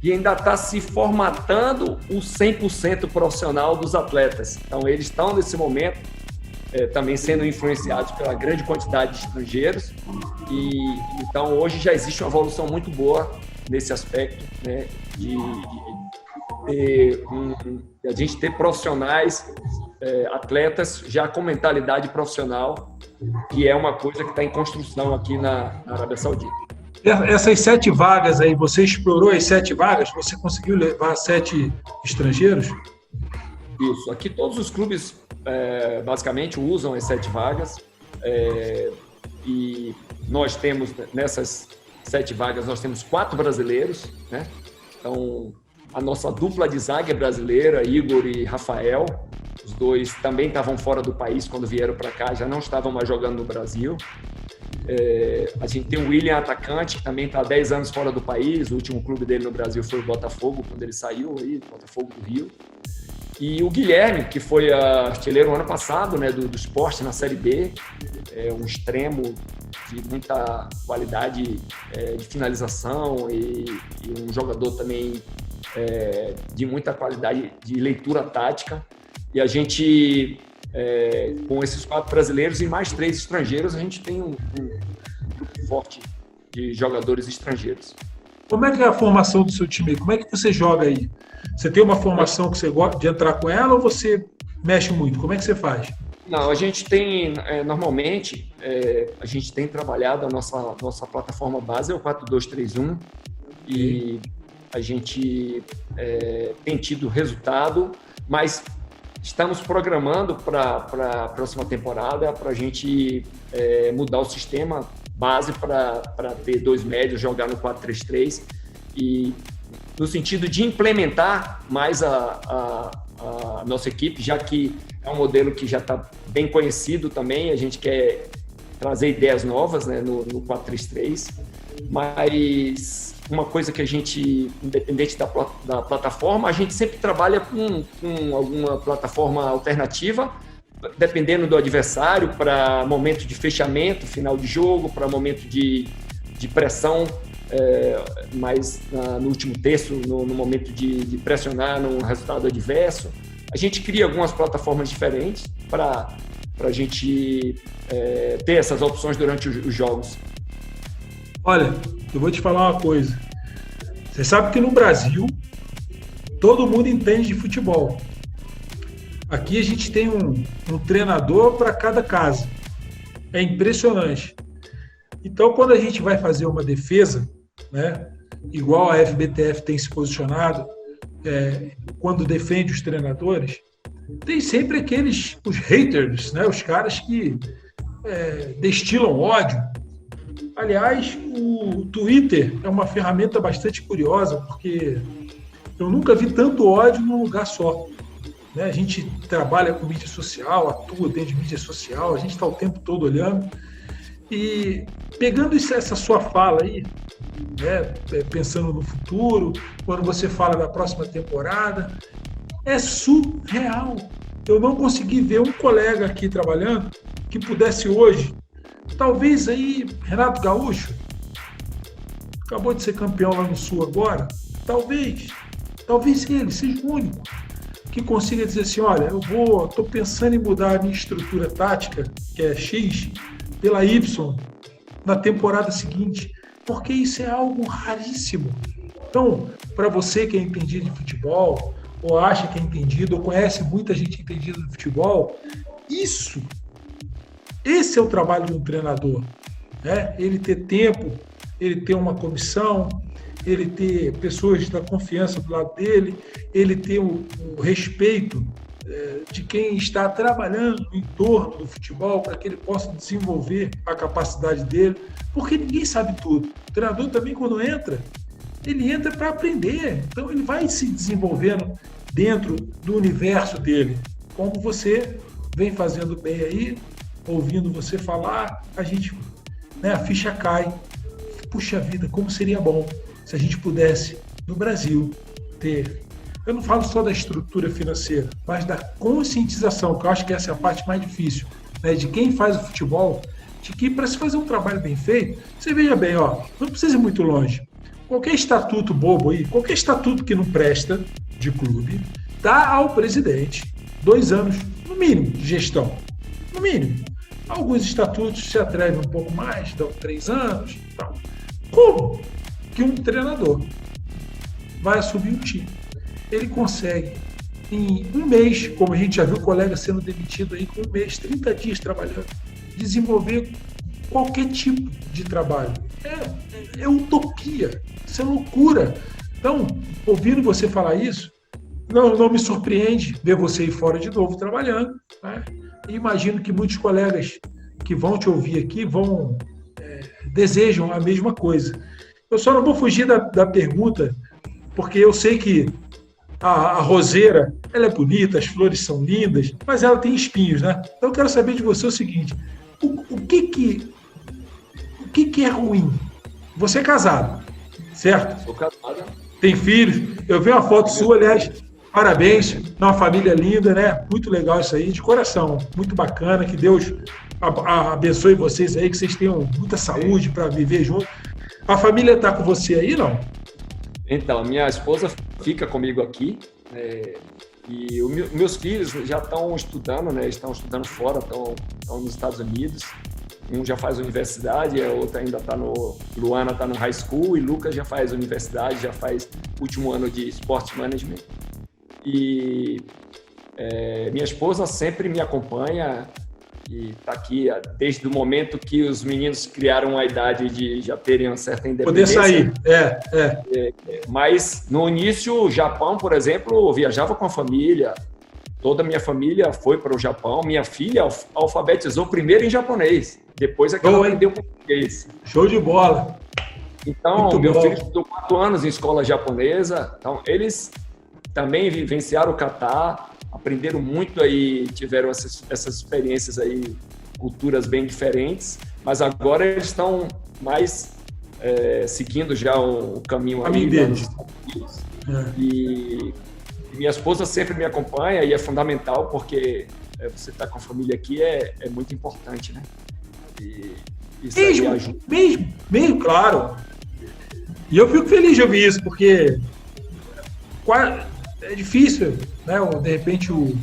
de ainda estar se formatando o 100% profissional dos atletas. Então, eles estão, nesse momento, também sendo influenciados pela grande quantidade de estrangeiros. Então, hoje já existe uma evolução muito boa nesse aspecto, né, de a gente ter profissionais, atletas já com mentalidade profissional, que é uma coisa que está em construção aqui na Arábia Saudita. Essas 7 vagas aí, você explorou as 7 vagas? Você conseguiu levar 7 estrangeiros? Isso. Aqui todos os clubes basicamente usam as 7 vagas, e nós temos nessas 7 vagas, nós temos 4 brasileiros, né? Então, a nossa dupla de zaga é brasileira, Igor e Rafael. Os 2 também estavam fora do país quando vieram para cá, já não estavam mais jogando no Brasil. A gente tem o William, atacante, que também está há 10 anos fora do país. O último clube dele no Brasil foi o Botafogo, quando ele saiu aí, Botafogo do Rio. E o Guilherme, que foi artilheiro ano passado, né, do Sport na Série B, um extremo de muita qualidade de finalização e um jogador também de muita qualidade de leitura tática. E a gente, com esses 4 brasileiros e mais 3 estrangeiros, a gente tem um grupo forte de jogadores estrangeiros. Como é que é a formação do seu time? Como é que você joga aí? Você tem uma formação que você gosta de entrar com ela ou você mexe muito? Como é que você faz? Não, a gente tem, normalmente, a gente tem trabalhado a nossa plataforma base, é o 4-2-3-1, e a gente tem tido resultado, mas estamos programando para a próxima temporada para a gente mudar o sistema base para ter 2 médios, jogar no 4-3-3 e no sentido de implementar mais a nossa equipe, já que é um modelo que já está bem conhecido também, a gente quer trazer ideias novas, né, no 4-3-3, mas uma coisa que a gente, independente da plataforma, a gente sempre trabalha com alguma plataforma alternativa, dependendo do adversário, para momento de fechamento, final de jogo, para momento de pressão, mas no último terço, no momento de pressionar no resultado adverso. A gente cria algumas plataformas diferentes para a gente ter essas opções durante os jogos. Olha, eu vou te falar uma coisa. Você sabe que no Brasil todo mundo entende de futebol. Aqui a gente tem um treinador para cada casa. É impressionante. Então, quando a gente vai fazer uma defesa, né, igual a FBTF tem se posicionado, quando defende os treinadores, tem sempre os haters, né, os caras que destilam ódio. Aliás, o Twitter é uma ferramenta bastante curiosa, porque eu nunca vi tanto ódio num lugar só. Né? A gente trabalha com mídia social, atua dentro de mídia social, a gente está o tempo todo olhando. E pegando essa sua fala aí, né, pensando no futuro, quando você fala da próxima temporada, é surreal. Eu não consegui ver um colega aqui trabalhando que pudesse hoje, talvez aí, Renato Gaúcho, acabou de ser campeão lá no Sul agora, talvez ele seja o único que consiga dizer assim, olha, estou pensando em mudar a minha estrutura tática, que é X, pela Y, na temporada seguinte, porque isso é algo raríssimo. Então, para você que é entendido de futebol, ou acha que é entendido, ou conhece muita gente entendida de futebol, esse é o trabalho de um treinador, né? Ele ter tempo, ele ter uma comissão, ele ter pessoas da confiança do lado dele, ele ter o respeito de quem está trabalhando no entorno do futebol para que ele possa desenvolver a capacidade dele, porque ninguém sabe tudo. O treinador também, quando entra, ele entra para aprender, então ele vai se desenvolvendo dentro do universo dele, como você vem fazendo bem aí, ouvindo você falar, a ficha cai. Puxa vida, como seria bom se a gente pudesse, no Brasil, ter, eu não falo só da estrutura financeira, mas da conscientização, que eu acho que essa é a parte mais difícil, né, de quem faz o futebol, de que para se fazer um trabalho bem feito, você veja bem, não precisa ir muito longe. Qualquer estatuto bobo aí, qualquer estatuto que não presta de clube, dá ao presidente 2 anos, no mínimo, de gestão. No mínimo. Alguns estatutos se atrevem um pouco mais, dão 3 anos. Tal. Como que um treinador vai assumir um time? Ele consegue, em 1 mês, como a gente já viu colega sendo demitido aí com 1 mês, 30 dias trabalhando, desenvolver qualquer tipo de trabalho. É utopia, isso é loucura. Então, ouvindo você falar isso, não me surpreende ver você ir fora de novo trabalhando, né? E imagino que muitos colegas que vão te ouvir aqui desejam a mesma coisa. Eu só não vou fugir da pergunta, porque eu sei que a roseira, ela é bonita, as flores são lindas, mas ela tem espinhos, né? Então eu quero saber de você o seguinte, o que é ruim? Você é casado, certo? Sou casado. Tem filhos? Eu vi uma foto sua, aliás, Parabéns, uma família linda, né? Muito legal isso aí, de coração, muito bacana. Que Deus abençoe vocês aí, que vocês tenham muita saúde para viver junto. A família está com você aí, não? Então, minha esposa fica comigo aqui, e meus filhos já estão estudando, né? Estão estudando fora, estão nos Estados Unidos. Um já faz universidade, a outra ainda está Luana está no high school, e Lucas já faz universidade, já faz último ano de Sports Management. E minha esposa sempre me acompanha e está aqui desde o momento que os meninos criaram a idade de já terem uma certa independência. Poder sair, Mas no início, o Japão, por exemplo, eu viajava com a família, toda a minha família foi para o Japão. Minha filha alfabetizou primeiro em japonês, depois é que ela aprendeu português. Show de bola! Então, muito meu bom. filho estudou 4 anos em escola japonesa, então eles também vivenciaram o Catar, aprenderam muito aí, tiveram essas experiências aí, culturas bem diferentes, mas agora eles estão mais seguindo já o caminho aí deles. E minha esposa sempre me acompanha, e é fundamental, porque você estar com a família aqui é muito importante, né? E isso aí ajuda. Mesmo, claro. E eu fico feliz de ouvir isso, porque é difícil, né? De repente o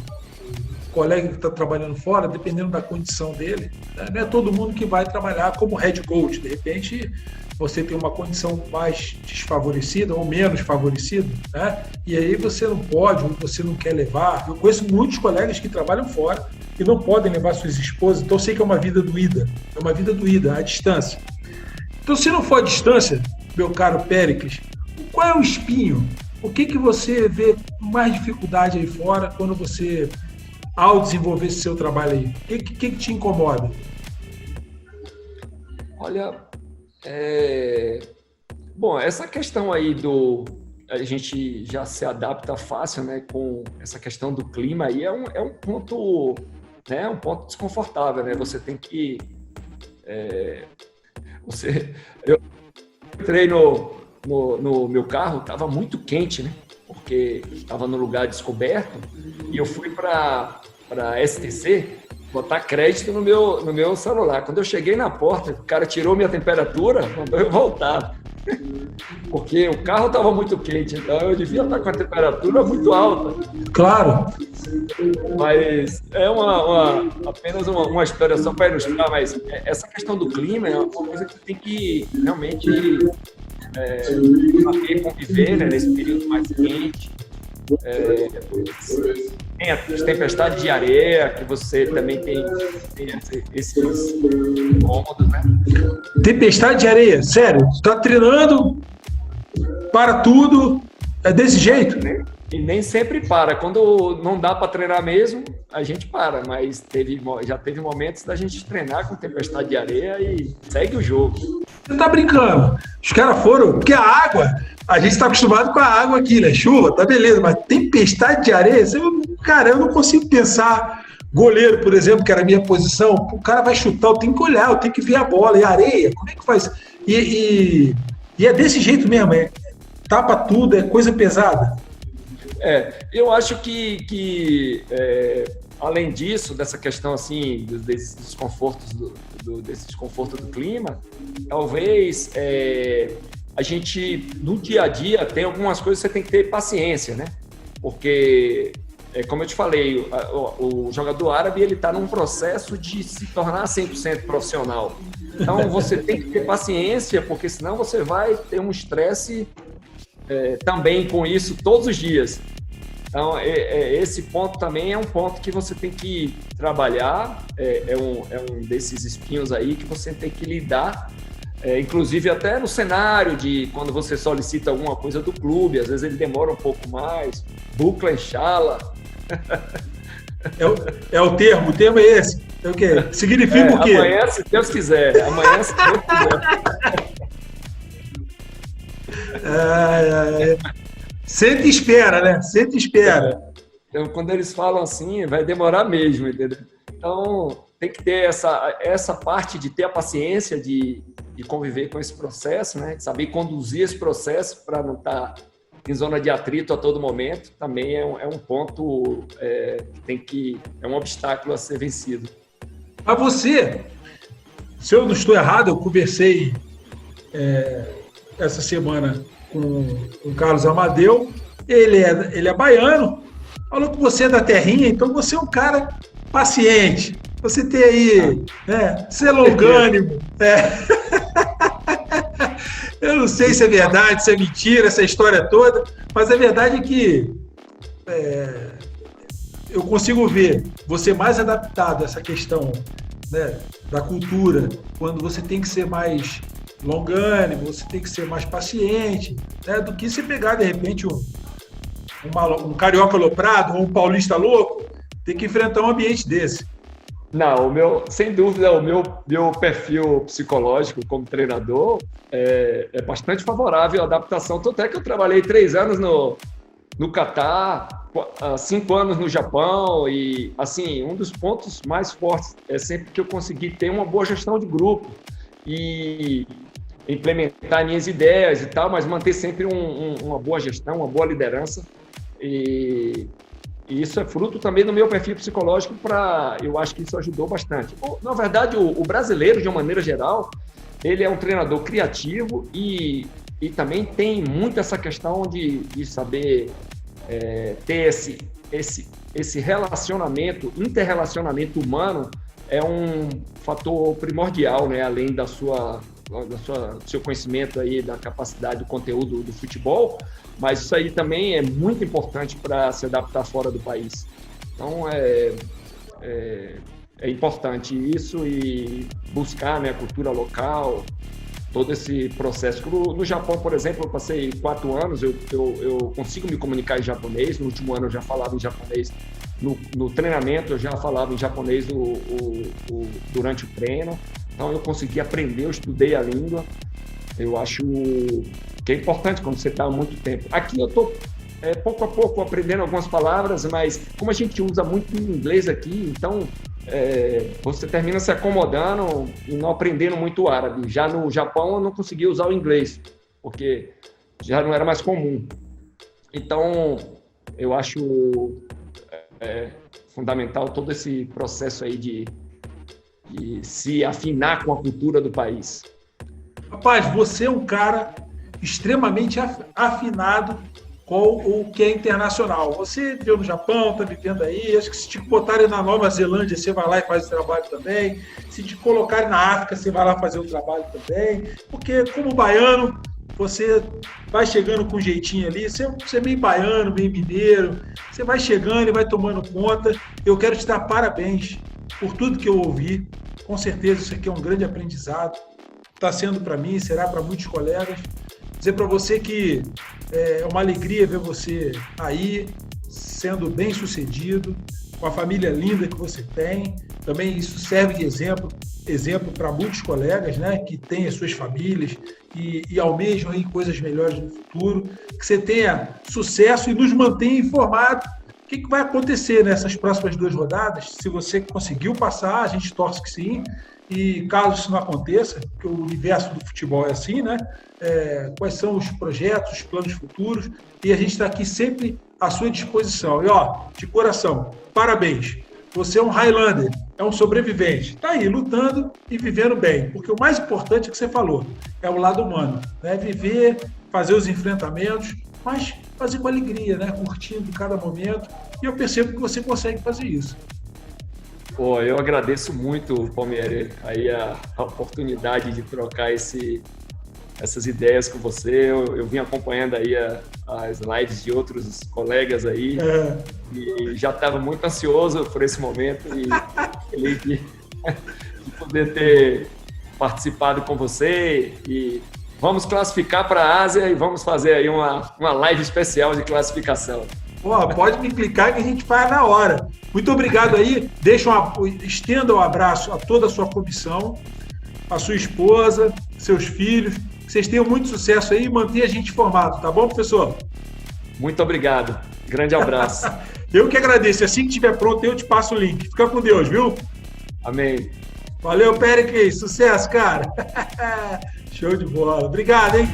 colega que está trabalhando fora, dependendo da condição dele, né? Não é todo mundo que vai trabalhar como head coach. De repente você tem uma condição mais desfavorecida ou menos favorecida, né? E aí você não pode, ou você não quer levar. Eu conheço muitos colegas que trabalham fora e não podem levar suas esposas, então eu sei que é uma vida doída, à distância. Então, se não for à distância, meu caro Péricles, qual é o espinho? O que você vê com mais dificuldade aí fora quando você, ao desenvolver esse seu trabalho aí? O que te incomoda? Olha, bom, essa questão aí a gente já se adapta fácil, né, com essa questão do clima aí, é um ponto, né, um ponto desconfortável, né? Você tem que eu entrei no meu carro, estava muito quente, né? Porque estava no lugar descoberto, e eu fui para STC botar crédito no meu celular. Quando eu cheguei na porta, o cara tirou minha temperatura, mandou eu voltar. Porque o carro estava muito quente, então eu devia estar com a temperatura muito alta. Claro. Mas é apenas uma história só para ilustrar, mas essa questão do clima é uma coisa que você tem que realmente saber conviver, né, nesse período mais quente. Tem as tempestades de areia, que você também tem esses incômodos, né? Tempestade de areia, sério? Tá treinando, para tudo, é desse jeito? E nem sempre para. Quando não dá para treinar mesmo, a gente para, mas já teve momentos da gente treinar com tempestade de areia e segue o jogo. Você tá brincando? Os caras foram, porque a água, a gente está acostumado com a água aqui, né? Chuva, tá beleza, mas tempestade de areia, cara, eu não consigo pensar. Goleiro, por exemplo, que era a minha posição, o cara vai chutar, eu tenho que olhar, eu tenho que ver a bola, e areia, como é que faz? E é desse jeito mesmo, tapa tudo, é coisa pesada. Eu acho que além disso, dessa questão assim, desses desconfortos desse desconforto do clima, talvez a gente, no dia a dia, tem algumas coisas que você tem que ter paciência, né? Porque, como eu te falei, o jogador árabe ele está num processo de se tornar 100% profissional. Então, você tem que ter paciência, porque senão você vai ter um estresse também com isso todos os dias. Então, esse ponto também é um ponto que você tem que trabalhar, é um desses espinhos aí que você tem que lidar, inclusive até no cenário de quando você solicita alguma coisa do clube, às vezes ele demora um pouco mais, bucla chala. O termo é esse. É o quê? Significa o quê? Amanhã, se Deus quiser. Senta e espera, né? Senta e espera. Então, quando eles falam assim, vai demorar mesmo, entendeu? Então, tem que ter essa parte de ter a paciência de conviver com esse processo, né? De saber conduzir esse processo para não estar em zona de atrito a todo momento, também é um ponto é um obstáculo a ser vencido. A você, se eu não estou errado, eu conversei essa semana com o Carlos Amadeu, ele é baiano, falou que você é da terrinha, então você é um cara paciente, você tem aí, ser longânimo. Eu não sei se é verdade, se é mentira, essa história toda, mas a verdade é que eu consigo ver você mais adaptado a essa questão, né, da cultura, quando você tem que ser mais longânimo, você tem que ser mais paciente, né, do que se pegar, de repente, um carioca aloprado ou um paulista louco, tem que enfrentar um ambiente desse. Não, sem dúvida, o meu perfil psicológico como treinador é bastante favorável à adaptação. Tanto é que eu trabalhei 3 anos no Catar, 5 anos no Japão, e assim, um dos pontos mais fortes é sempre que eu consegui ter uma boa gestão de grupo e implementar minhas ideias e tal, mas manter sempre uma boa gestão, uma boa liderança. E isso é fruto também do meu perfil psicológico, eu acho que isso ajudou bastante. Na verdade, o brasileiro, de uma maneira geral, ele é um treinador criativo e também tem muito essa questão de saber ter esse relacionamento, interrelacionamento humano, é um fator primordial, né? Além do seu conhecimento aí, da capacidade do conteúdo do futebol, mas isso aí também é muito importante para se adaptar fora do país. Então, é importante isso e buscar, né, a cultura local, todo esse processo. No Japão, por exemplo, eu passei 4 anos, eu consigo me comunicar em japonês. No último ano eu já falava em japonês. No treinamento eu já falava em japonês durante o treino. Então eu consegui aprender, eu estudei a língua. Eu acho que é importante quando você está há muito tempo. Aqui eu estou pouco a pouco aprendendo algumas palavras, mas como a gente usa muito inglês aqui, então você termina se acomodando e não aprendendo muito árabe. Já no Japão eu não conseguia usar o inglês, porque já não era mais comum. Então eu acho fundamental todo esse processo aí de se afinar com a cultura do país. Rapaz, você é um cara extremamente afinado com o que é internacional. Você viveu no Japão, está vivendo aí, acho que se te botarem na Nova Zelândia, você vai lá e faz o trabalho também. Se te colocarem na África, você vai lá fazer o trabalho também. Porque, como baiano, você vai chegando com um jeitinho ali, você é meio baiano, meio mineiro, você vai chegando e vai tomando conta. Eu quero te dar parabéns por tudo que eu ouvi. Com certeza isso aqui é um grande aprendizado. Está sendo para mim, será para muitos colegas. Dizer para você que é uma alegria ver você aí, sendo bem sucedido, com a família linda que você tem. Também isso serve de exemplo para muitos colegas, né, que têm as suas famílias e almejam aí coisas melhores no futuro. Que você tenha sucesso e nos mantenha informados. O que vai acontecer nessas próximas 2 rodadas? Se você conseguiu passar, a gente torce que sim. E caso isso não aconteça, porque o universo do futebol é assim, né? Quais são os projetos, os planos futuros, e a gente está aqui sempre à sua disposição. E, de coração, parabéns. Você é um Highlander, é um sobrevivente. Está aí, lutando e vivendo bem. Porque o mais importante é que você falou, é o lado humano. Né? Viver, fazer os enfrentamentos, mas fazer com alegria, né? Curtindo cada momento. E eu percebo que você consegue fazer isso. Pô, eu agradeço muito, Palmieri, aí a oportunidade de trocar essas ideias com você. Eu vim acompanhando aí as lives de outros colegas aí e já estava muito ansioso por esse momento e feliz de poder ter participado com você. E vamos classificar para a Ásia e vamos fazer aí uma live especial de classificação. Pode me clicar que a gente faz na hora. Muito obrigado aí. Estenda um abraço a toda a sua comissão, a sua esposa, seus filhos. Que vocês tenham muito sucesso aí e mantenha a gente informado, tá bom, professor? Muito obrigado. Grande abraço. Eu que agradeço. Assim que estiver pronto, eu te passo o link. Fica com Deus, viu? Amém. Valeu, Péricles. Sucesso, cara. Show de bola. Obrigado, hein?